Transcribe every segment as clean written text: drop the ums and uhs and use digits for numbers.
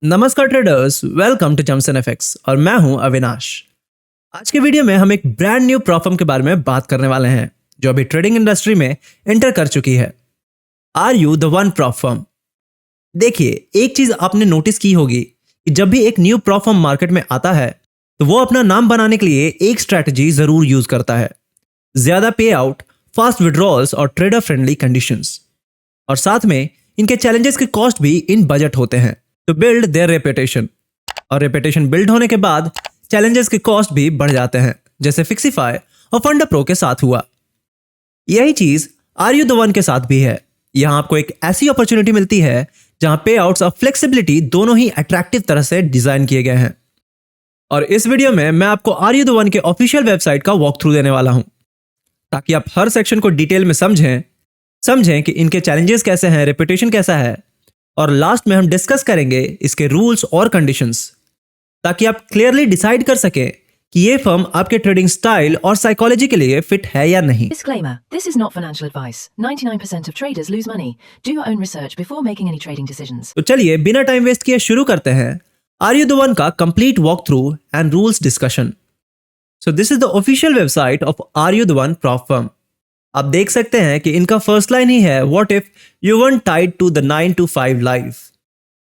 नमस्कार traders, welcome to Jams and FX और मैं हूं अविनाश। आज के वीडियो में हम एक ब्रांड न्यू प्रॉफर्म के बारे में बात करने वाले हैं जो अभी ट्रेडिंग इंडस्ट्री में एंटर कर चुकी है। Are you the one prop firm? देखिए, एक चीज आपने नोटिस की होगी कि जब भी एक न्यू प्रॉफर्म मार्केट में आता है तो वो अपना नाम बनाने के लिए एक स्ट्रैटेजी जरूर यूज करता है। ज्यादा पे आउट, फास्ट विड्रॉल्स और ट्रेडर फ्रेंडली कंडीशंस, और साथ में इनके चैलेंजेस के कॉस्ट भी इन बजट होते हैं टू बिल्ड देयर रेपुटेशन। और रेपुटेशन बिल्ड होने के बाद चैलेंजेस के कॉस्ट भी बढ़ जाते हैं, जैसे फिक्सिफाई और फंडर प्रो के साथ हुआ। यही चीज आर यू द वन के साथ भी है। यहां आपको एक ऐसी अपॉर्चुनिटी मिलती है जहां पे आउट्स और फ्लेक्सिबिलिटी दोनों ही अट्रैक्टिव तरह से डिजाइन किए गए हैं। और इस वीडियो में मैं आपको आर यू द वन के ऑफिशियल वेबसाइट का वॉक थ्रू देने वाला हूं, ताकि आप हर सेक्शन को डिटेल में समझें कि इनके चैलेंजेस कैसे हैं, रेपुटेशन कैसा है, और लास्ट में हम डिस्कस करेंगे इसके रूल्स और कंडीशंस, ताकि आप क्लियरली डिसाइड कर सकें कि ये फर्म आपके ट्रेडिंग स्टाइल और साइकोलॉजी के लिए फिट है या नहीं। Disclaimer: This is not financial advice. 99% of traders lose money. Do your own research before making any trading decisions. तो चलिए बिना टाइम वेस्ट किए शुरू करते हैं आर यू द वन का complete walk through and rules discussion. So this is the official website of are you the one prop firm. आप देख सकते हैं कि इनका फर्स्ट लाइन ही है, what if you weren't tied to the 9 to 5 life.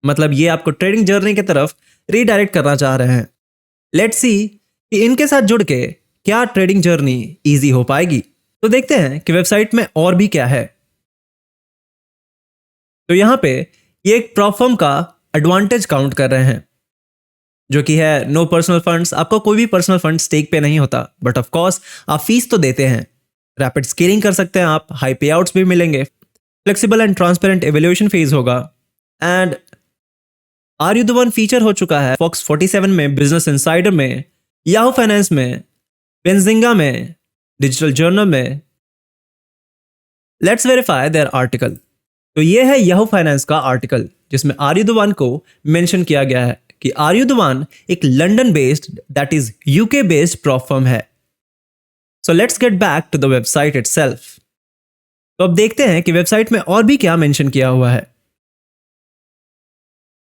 मतलब ये आपको ट्रेडिंग जर्नी की तरफ रीडायरेक्ट करना चाह रहे हैं। लेट्स सी कि इनके साथ जुड़ के क्या ट्रेडिंग जर्नी इजी हो पाएगी। तो देखते हैं कि वेबसाइट में और भी क्या है। तो यहाँ पे ये एक प्रॉप फर्म का एडवांटेज काउंट कर रहे हैं, जो कि है नो पर्सनल फंड्स। आपको कोई भी पर्सनल फंड स्टेक पे नहीं होता, बट ऑफ कोर्स आप फीस तो देते हैं। रैपिड स्केलिंग कर सकते हैं आप, हाई पे आउट्स भी मिलेंगे, flexible and transparent evaluation phase होगा, and are you the one feature हो चुका है फॉक्स 47 में, बिजनेस इनसाइडर में, याहू फाइनेंस में, बेंजिंगा में, डिजिटल जर्नल में। Let's verify their article. तो ये है याहू फाइनेंस का आर्टिकल जिसमें आर यू द वन को मेंशन किया गया है कि आर यू द वन एक London based, that is UK based prop firm है। So let's get back to the website itself. तो अब देखते हैं कि वेबसाइट में और भी क्या मेंशन किया हुआ है।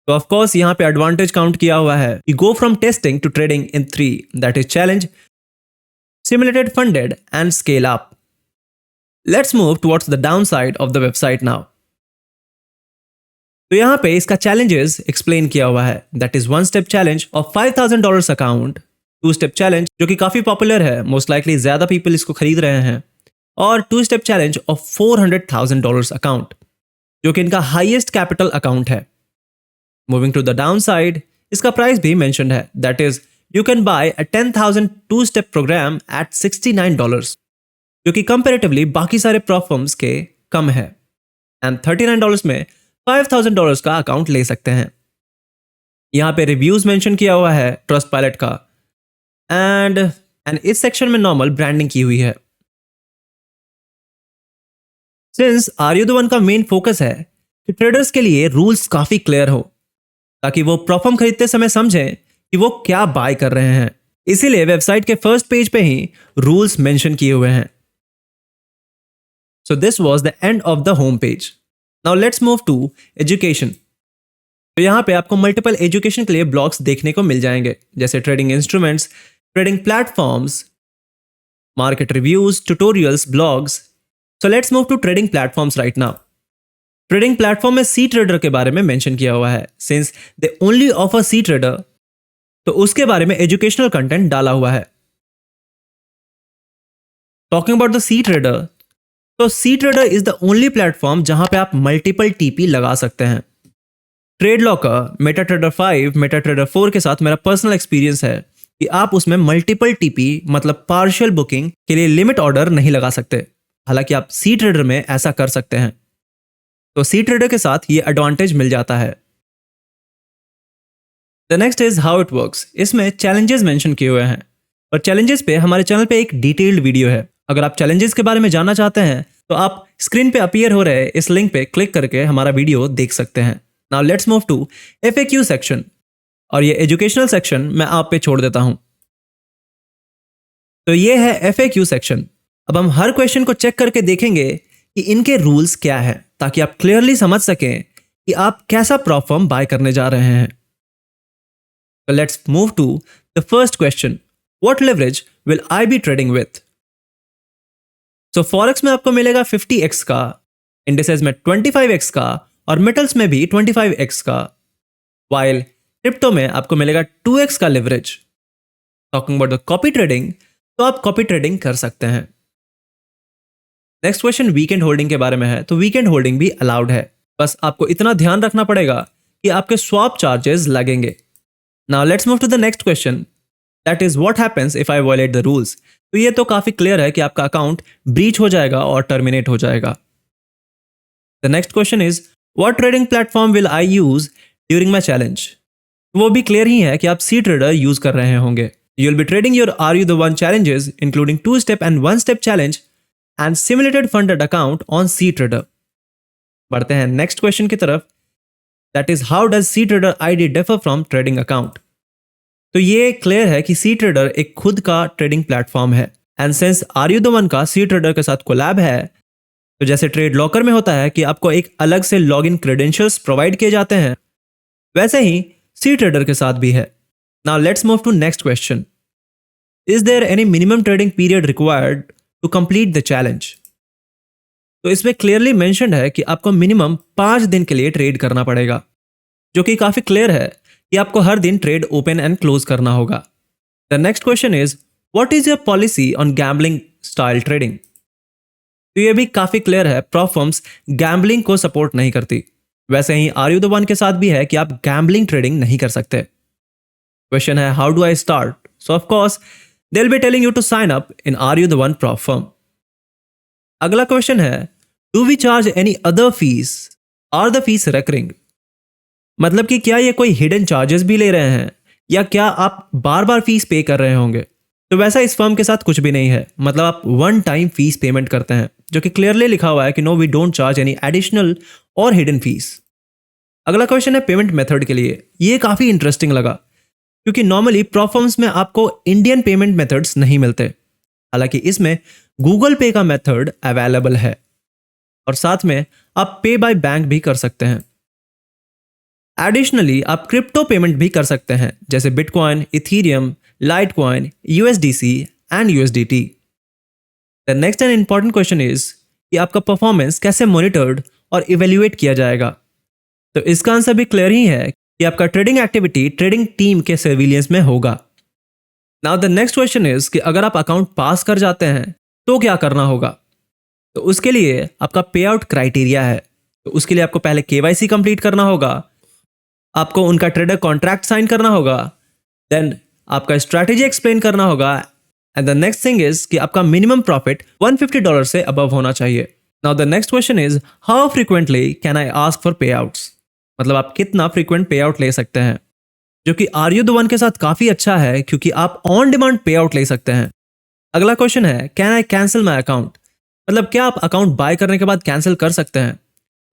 तो ऑफ कोर्स यहां पे एडवांटेज काउंट किया हुआ है। You go from testing to trading in 3, that is challenge, simulated, funded and scale up. Let's move towards the downside of the website now. तो यहां पे इसका challenges explain किया हुआ है, that is 1-step challenge of $5,000 account, 2-step challenge जो कि काफी पॉपुलर है, मोस्ट लाइकली ज्यादा पीपल इसको खरीद रहे हैं, और 2-step चैलेंज ऑफ $400,000 अकाउंट जो कि इनका हाईएस्ट कैपिटल अकाउंट है। Moving to the downside, इसका प्राइस भी मेंशन्ड है, that is you can buy a 10,000 2-step programme at $69, जो कि कंपेरेटिवली बाकी सारे प्रॉप फर्म्स के कम है, एंड $39 में $5,000 का अकाउंट ले सकते हैं। यहाँ पे रिव्यूज मेंशन किया हुआ है ट्रस्ट पायलट का, एंड इस सेक्शन में नॉर्मल ब्रांडिंग की हुई है। Since are you the one का मेन फोकस है कि ट्रेडर्स के लिए रूल्स काफी क्लियर हो, ताकि वो प्रॉफर्म खरीदते समय समझें कि वो क्या बाय कर रहे हैं, इसीलिए वेबसाइट के फर्स्ट पेज पे ही रूल्स मेंशन किए हुए हैं। So this was the end of the home page. Now let's move to education. तो यहां पे आपको मल्टीपल एजुकेशन के लिए ब्लॉग्स देखने को मिल जाएंगे, जैसे trading instruments, trading platforms, market reviews, tutorials, blogs. So let's move to trading platforms right now. Trading platform में सी ट्रेडर के बारे में मेंशन किया हुआ है, since they only offer cTrader, तो उसके बारे में एजुकेशनल कंटेंट डाला हुआ है। Talking about the cTrader, तो cTrader is the only platform जहां पे आप मल्टीपल टीपी लगा सकते हैं। ट्रेड लॉकर, मेटाट्रेडर 5, मेटाट्रेडर 4 के साथ मेरा पर्सनल एक्सपीरियंस है कि आप उसमें मल्टीपल टीपी मतलब पार्शियल बुकिंग के लिए लिमिट ऑर्डर नहीं लगा सकते। हालांकि आप सी ट्रेडर में ऐसा कर सकते हैं, तो सी ट्रेडर के साथ ये एडवांटेज मिल जाता है। The next is how it works. इसमें चैलेंजेस मेंशन किए हुए हैं, और चैलेंजेस पे हमारे चैनल पे एक डिटेल्ड वीडियो है। अगर आप चैलेंजेस के बारे में जानना चाहते हैं तो आप स्क्रीन पे अपीयर हो रहे इस लिंक पे क्लिक करके हमारा वीडियो देख सकते हैं। Now let's move to FAQ section, और ये एजुकेशनल सेक्शन मैं आप पे छोड़ देता हूं। तो ये है FAQ सेक्शन। अब हम हर क्वेश्चन को चेक करके देखेंगे कि इनके रूल्स क्या है, ताकि आप क्लियरली समझ सकें कि आप कैसा प्रॉप फर्म बाय करने जा रहे हैं। So let's move to the first question. What leverage will I be trading with? So Forex में आपको मिलेगा 50x का, इंडिसेस में 25x का और मेटल्स में भी 25x का, while क्रिप्टो में आपको मिलेगा 2x का leverage. Talking about the copy trading, तो आप कॉपी ट्रेडिंग कर सकते हैं. नेक्स्ट क्वेश्चन वीकेंड होल्डिंग के बारे में है. तो वीकेंड होल्डिंग भी अलाउड है, बस आपको इतना ध्यान रखना पड़ेगा कि आपके स्वैप चार्जेस लगेंगे. Now let's move to the next question, that is what happens if I violate the rules. तो ये तो काफी क्लियर है कि आपका अकाउंट ब्रीच हो जाएगा और टर्मिनेट हो जाएगा. The next question is what trading platform will I use during my challenge. वो भी क्लियर ही है कि आप सी ट्रेडर यूज कर रहे होंगे. You will be trading your are you the one challenges including 2-step and 1-step challenge and simulated funded account on cTrader. बढ़ते हैं नेक्स्ट क्वेश्चन की तरफ, that is how does cTrader ID differ from trading account. तो ये clear है कि सी trader एक खुद का ट्रेडिंग प्लेटफॉर्म है, and since are you the one का सी ट्रेडर के साथ कोलैब है, तो जैसे ट्रेड लॉकर में होता है कि आपको एक अलग से लॉगिन क्रेडेंशियल्स प्रोवाइड किए जाते हैं, वैसे ही सी ट्रेडर के साथ भी है. Now let's move to next question. Is there any minimum trading period required to complete the challenge. तो इसमें क्लियरली मेंशन्ड है कि आपको मिनिमम 5 दिन के लिए ट्रेड करना पड़ेगा, जो कि काफी क्लियर है कि आपको हर दिन ट्रेड ओपन एंड क्लोज करना होगा. The next question is what is your policy on gambling style trading. तो ये भी काफी क्लियर है, प्रॉप फर्म्स गैम्बलिंग को सपोर्ट नहीं करती. वैसे ही आर यू द वन के साथ भी है कि आप गैम्बलिंग ट्रेडिंग नहीं कर सकते. क्वेश्चन है how do I start. So of course they will be telling you to sign up in are you the one prop firm. अगला क्वेश्चन है do we charge any other fees, are the fees recurring. मतलब कि क्या ये कोई hidden charges भी ले रहे हैं या क्या आप बार बार फीस पे कर रहे होंगे. तो वैसा इस फर्म के साथ कुछ भी नहीं है, मतलब आप वन टाइम फीस पेमेंट करते हैं, जो कि क्लियरली लिखा हुआ है कि no we don't charge any additional और हिडन फीस. अगला क्वेश्चन है पेमेंट मेथड के लिए. ये काफी इंटरेस्टिंग लगा क्योंकि नॉर्मली प्रॉप फर्म्स में आपको इंडियन पेमेंट मेथड्स नहीं मिलते, हालांकि इसमें गूगल पे का मेथड अवेलेबल है और साथ में आप पे बाय बैंक भी कर सकते हैं. एडिशनली आप क्रिप्टो पेमेंट भी कर सकते हैं, जैसे bitcoin, Ethereum, Litecoin, USDC and USDT. The next and important question is कि आपका परफॉर्मेंस कैसे मॉनिटर्ड और इवेल्युएट किया जाएगा. तो इसका आंसर भी क्लियर ही है कि आपका ट्रेडिंग एक्टिविटी ट्रेडिंग टीम के सर्विलियंस में होगा. Now the next question is कि अगर आप अकाउंट पास कर जाते हैं तो क्या करना होगा. तो उसके लिए आपका पे आउट क्राइटेरिया है. तो उसके लिए आपको पहले KYC कंप्लीट करना होगा, आपको उनका ट्रेडर कॉन्ट्रैक्ट साइन करना होगा, देन आपका स्ट्रैटेजी एक्सप्लेन करना होगा, and the next thing is कि आपका मिनिमम प्रॉफिट $150 से अबव होना चाहिए. Now the next question is how frequently can I ask for पे आउट्स. मतलब आप कितना फ्रीक्वेंट पे आउट ले सकते हैं, जो कि आर यू द वन के साथ काफी अच्छा है क्योंकि आप ऑन डिमांड पे आउट ले सकते हैं. अगला क्वेश्चन है can I cancel my account. मतलब क्या आप अकाउंट बाय करने के बाद कैंसिल कर सकते हैं.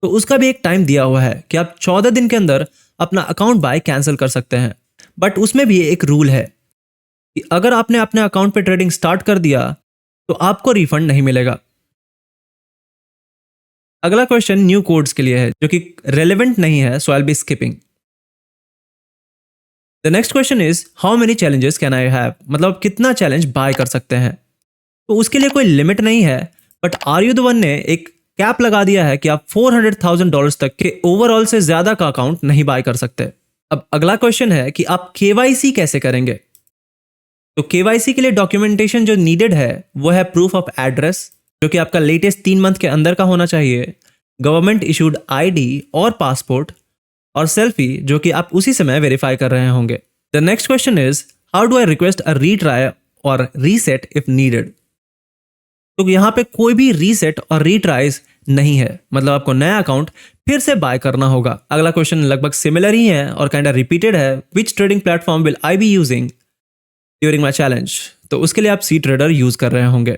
तो उसका भी एक टाइम दिया हुआ है कि आप 14 दिन के अंदर अपना अकाउंट बाय कैंसिल कर सकते हैं, बट उसमें भी एक रूल है कि अगर आपने अपने अकाउंट पे ट्रेडिंग स्टार्ट कर दिया तो आपको रिफंड नहीं मिलेगा. अगला क्वेश्चन न्यू कोड्स के लिए है जो कि रेलेवेंट नहीं है, so I will be skipping. The next question is how many challenges can I have. मतलब कितना चैलेंज बाय कर सकते हैं. तो उसके लिए कोई लिमिट नहीं है, but are you the one ने एक कैप लगा दिया है कि आप $400,000 तक के ओवरऑल से ज्यादा का अकाउंट नहीं बाय कर सकते. अब अगला क्वेश्चन है कि आप KYC कैसे करेंगे. तो KYC के लिए डॉक्यूमेंटेशन जो नीडेड है वो है प्रूफ ऑफ एड्रेस, जो कि आपका लेटेस्ट 3 मंथ के अंदर का होना चाहिए, गवर्नमेंट इशूड ID और पासपोर्ट, और सेल्फी जो कि आप उसी समय वेरीफाई कर रहे होंगे. The next question is how do I request a retry और रीसेट इफ नीडेड. तो यहाँ पे कोई भी रीसेट और रीट्राइज नहीं है, मतलब आपको नया अकाउंट फिर से बाय करना होगा. अगला क्वेश्चन लगभग सिमिलर ही है और काइंड ऑफ रिपीटेड है. Which trading platform will I be using during my challenge. तो उसके लिए आप सी ट्रेडर यूज कर रहे होंगे.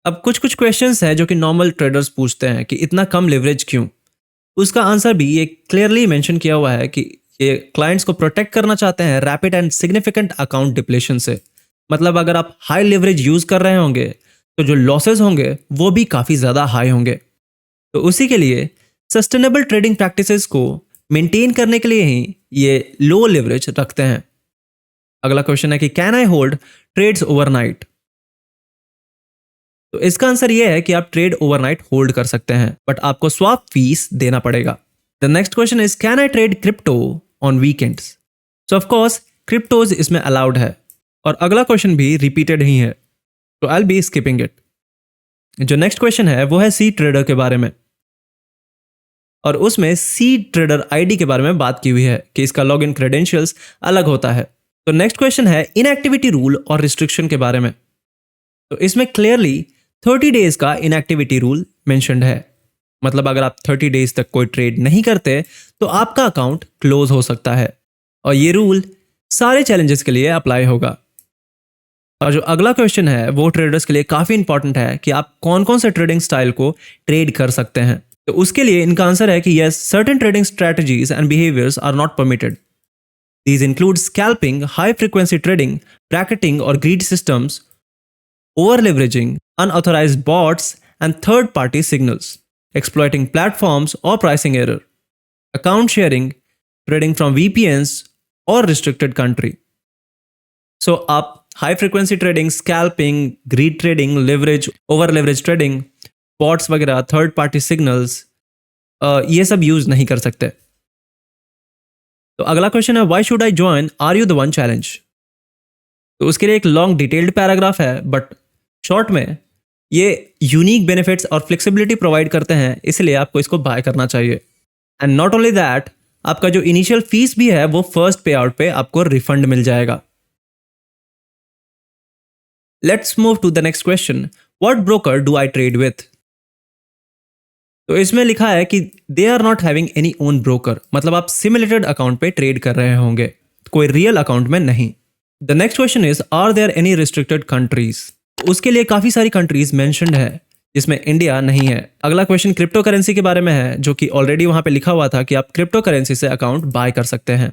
अब कुछ क्वेश्चंस है जो कि नॉर्मल ट्रेडर्स पूछते हैं कि इतना कम लेवरेज क्यों. उसका आंसर भी ये क्लियरली मेंशन किया हुआ है कि ये क्लाइंट्स को प्रोटेक्ट करना चाहते हैं rapid and significant account depletion से. मतलब अगर आप हाई लेवरेज यूज कर रहे होंगे तो जो लॉसेज होंगे वो भी काफी ज्यादा हाई होंगे. तो उसी के लिए सस्टेनेबल ट्रेडिंग प्रैक्टिसेस को मेंटेन करने के लिए ही ये लो लेवरेज रखते हैं। अगला क्वेश्चन है कि can I hold trades overnight. तो इसका आंसर ये है कि आप ट्रेड ओवरनाइट होल्ड कर सकते हैं, बट आपको स्वैप फीस देना पड़ेगा। The next question is can I trade crypto on weekends. So of course cryptos इसमें अलाउड है। और अगला क्वेश्चन भी रिपीटेड ही है, तो आई विल बी स्किपिंग इट। जो नेक्स्ट क्वेश्चन है वो है सी ट्रेडर के बारे में, और उसमें सी ट्रेडर आईडी के बारे में बात की हुई है कि इसका लॉगिन क्रेडेंशियल्स अलग होता है। तो नेक्स्ट क्वेश्चन है इनएक्टिविटी रूल और रिस्ट्रिक्शन के बारे में। तो इसमें क्लियरली 30 डेज का इनएक्टिविटी रूल मेंशन्ड है। मतलब अगर आप 30 डेज तक कोई ट्रेड नहीं करते तो आपका अकाउंट क्लोज हो सकता है, और ये रूल सारे चैलेंजेस के लिए अप्लाई होगा। और जो अगला क्वेश्चन है वो ट्रेडर्स के लिए काफी इंपॉर्टेंट है कि आप कौन कौन से ट्रेडिंग स्टाइल को ट्रेड कर सकते हैं। तो उसके लिए इनका आंसर है कि yes, certain trading strategies and behaviours are not permitted. These include scalping, high frequency trading, bracketing or greed systems, over-leveraging, unauthorized bots, and third-party signals, exploiting platforms or pricing error, account sharing, trading from VPNs, or restricted country. So, आप high frequency trading, scalping, greed trading, leverage, over-leverage trading, bots वगैरह, third-party signals, ये सब use नहीं कर सकते। तो अगला question है why should I join are you the one challenge. तो उसके लिए एक लॉन्ग डिटेल्ड पैराग्राफ है, बट शॉर्ट में ये यूनिक बेनिफिट्स और फ्लेक्सिबिलिटी प्रोवाइड करते हैं, इसलिए आपको इसको बाय करना चाहिए। एंड नॉट ओनली दैट, आपका जो इनिशियल फीस भी है वो फर्स्ट पे आउट पे आपको रिफंड मिल जाएगा। Let's move to the next question, what broker do I trade with. तो इसमें लिखा है कि they are not having any own broker, मतलब आप सिमुलेटेड अकाउंट पे ट्रेड कर रहे होंगे, कोई रियल अकाउंट में नहीं। The next question is are there any restricted countries. उसके लिए काफी सारी कंट्रीज मेंशन्ड है जिसमें इंडिया नहीं है। अगला क्वेश्चन क्रिप्टो करेंसी के बारे में है, जो कि ऑलरेडी वहां पे लिखा हुआ था कि आप क्रिप्टो करेंसी से अकाउंट बाय कर सकते हैं।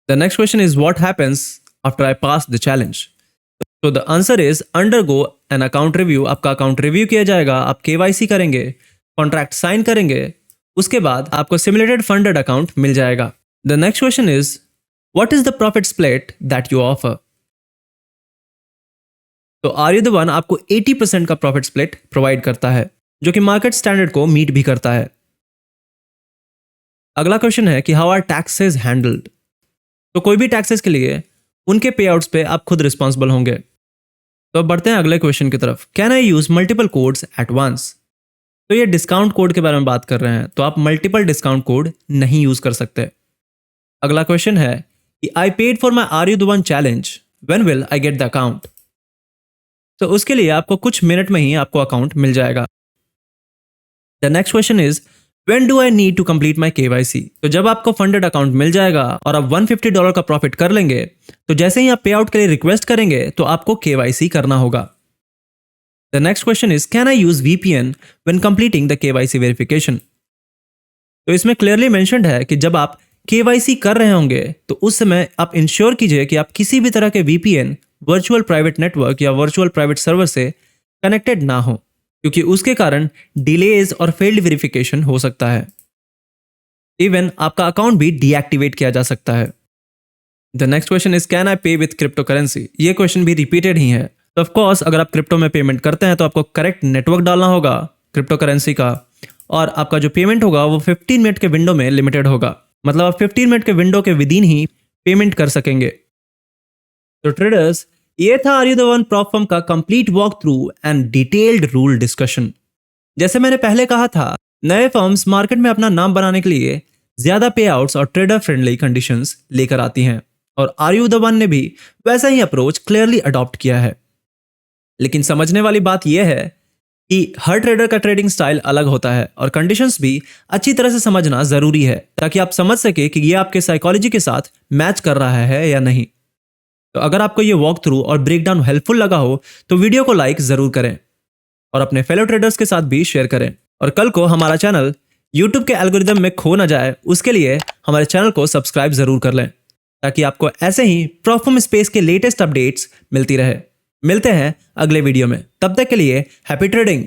The next question is what happens after I pass the challenge. तो the answer is undergo an account review. आपका अकाउंट रिव्यू किया जाएगा, आप KYC करेंगे, कॉन्ट्रैक्ट साइन करेंगे, उसके बाद आपको सिमुलेटेड फंडेड अकाउंट मिल जाएगा। The next question is what is the profit split that you offer. तो आर यू द वन आपको 80% का प्रॉफिट स्प्लिट प्रोवाइड करता है, जो कि मार्केट स्टैंडर्ड को मीट भी करता है। अगला क्वेश्चन है कि हाउ आर टैक्सेस हैंडल्ड। तो कोई भी टैक्सेस के लिए उनके पे आउट्स पे आप खुद रिस्पॉन्सिबल होंगे। तो अब बढ़ते हैं अगले क्वेश्चन की तरफ, can I use multiple codes at once. तो ये डिस्काउंट कोड के बारे में बात कर रहे हैं, तो आप मल्टीपल डिस्काउंट कोड नहीं यूज कर सकते। अगला क्वेश्चन है कि I paid for my are you the one challenge, when will I get the account. तो उसके लिए आपको कुछ मिनट में ही आपको अकाउंट मिल जाएगा। The next question is when do I need to complete my KYC। तो जब आपको फंडेड अकाउंट मिल जाएगा और आप $150 का प्रॉफिट कर लेंगे, तो जैसे ही आप पे आउट के लिए रिक्वेस्ट करेंगे तो आपको KYC करना होगा। The next question is, can I use VPN when completing the KYC verification? तो इसमें क्लियरली मेंशन्ड है कि जब आप KYC कर रहे होंगे तो उस समय आप इंश्योर कीजिए कि आप किसी भी तरह के VPN, वर्चुअल प्राइवेट नेटवर्क या वर्चुअल प्राइवेट सर्वर से कनेक्टेड ना हो, क्योंकि उसके कारण डिलेज और फेल्ड वेरिफिकेशन हो सकता है। इवन आपका अकाउंट भी डीएक्टिवेट किया जा सकता है। The next question is can I पे विथ क्रिप्टो करेंसी। ये क्वेश्चन भी रिपीटेड ही है। तो ऑफ कोर्स अगर आप क्रिप्टो में पेमेंट करते हैं तो आपको करेक्ट नेटवर्क डालना होगा क्रिप्टो करेंसी का, और आपका जो पेमेंट होगा वो 15 मिनट के विंडो में लिमिटेड होगा। मतलब आप 15 मिनट के विंडो के विदिन ही पेमेंट कर सकेंगे। तो ट्रेडर्स, ये था are you the one prop firm का complete walk through and detailed rule discussion. जैसे मैंने पहले कहा था, नए फर्म्स मार्केट में अपना नाम बनाने के लिए ज्यादा पे आउट्स और ट्रेडर फ्रेंडली कंडीशंस लेकर आती हैं, और आर यू द वन ने भी वैसा ही अप्रोच क्लियरली अडॉप्ट किया है। लेकिन समझने वाली बात यह है कि हर ट्रेडर का ट्रेडिंग स्टाइल अलग होता है, और कंडीशंस भी अच्छी तरह से समझना जरूरी है ताकि आप समझ सके कि ये आपके साइकोलॉजी के साथ मैच कर रहा है या नहीं। तो अगर आपको ये वॉक थ्रू और ब्रेकडाउन हेल्पफुल लगा हो तो वीडियो को लाइक जरूर करें और अपने फेलो ट्रेडर्स के साथ भी शेयर करें। और कल को हमारा चैनल यूट्यूब के एल्गोरिदम में खो ना जाए, उसके लिए हमारे चैनल को सब्सक्राइब जरूर कर लें ताकि आपको ऐसे ही प्रॉफर्म स्पेस के लेटेस्ट अपडेट्स मिलती रहे। मिलते हैं अगले वीडियो में, तब तक के लिए हैप्पी ट्रेडिंग।